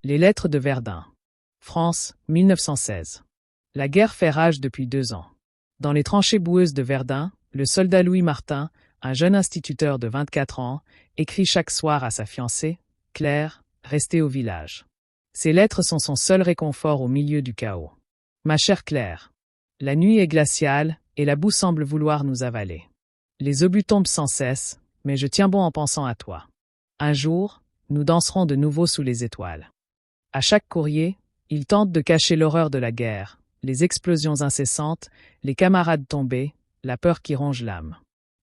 Les lettres de Verdun. France, 1916. La guerre fait rage depuis 2 ans. Dans les tranchées boueuses de Verdun, le soldat Louis Martin, un jeune instituteur de 24 ans, écrit chaque soir à sa fiancée, Claire, restée au village. Ces lettres sont son seul réconfort au milieu du chaos. Ma chère Claire, la nuit est glaciale et la boue semble vouloir nous avaler. Les obus tombent sans cesse, mais je tiens bon en pensant à toi. Un jour, nous danserons de nouveau sous les étoiles. À chaque courrier, il tente de cacher l'horreur de la guerre, les explosions incessantes, les camarades tombés, la peur qui ronge l'âme.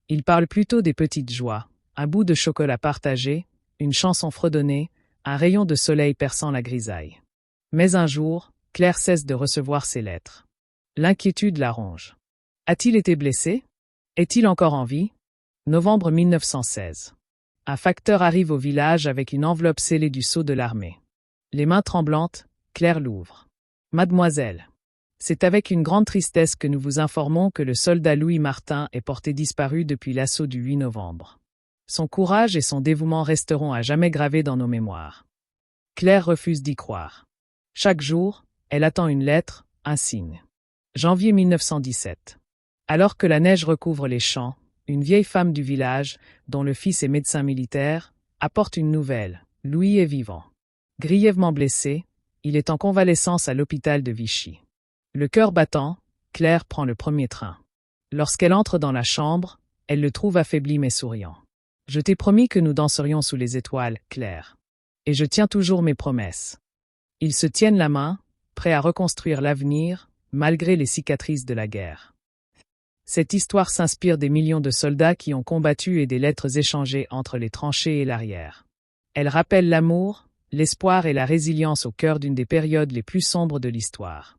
Il parle plutôt des petites joies, un bout de chocolat partagé, une chanson fredonnée, un rayon de soleil perçant la grisaille. Mais un jour, Claire cesse de recevoir ses lettres. L'inquiétude la ronge. A-t-il été blessé? Est-il encore en vie? Novembre 1916. Un facteur arrive au village avec une enveloppe scellée du sceau de l'armée. Les mains tremblantes, Claire l'ouvre. Mademoiselle, c'est avec une grande tristesse que nous vous informons que le soldat Louis Martin est porté disparu depuis l'assaut du 8 novembre. Son courage et son dévouement resteront à jamais gravés dans nos mémoires. Claire refuse d'y croire. Chaque jour, elle attend une lettre, un signe. Janvier 1917. Alors que la neige recouvre les champs, une vieille femme du village, dont le fils est médecin militaire, apporte une nouvelle. Louis est vivant. Grièvement blessé, il est en convalescence à l'hôpital de Vichy. Le cœur battant, Claire prend le premier train. Lorsqu'elle entre dans la chambre, elle le trouve affaibli mais souriant. « Je t'ai promis que nous danserions sous les étoiles, Claire. Et je tiens toujours mes promesses. » Ils se tiennent la main, prêts à reconstruire l'avenir, malgré les cicatrices de la guerre. Cette histoire s'inspire des millions de soldats qui ont combattu et des lettres échangées entre les tranchées et l'arrière. Elle rappelle l'amour, l'espoir et la résilience au cœur d'une des périodes les plus sombres de l'histoire.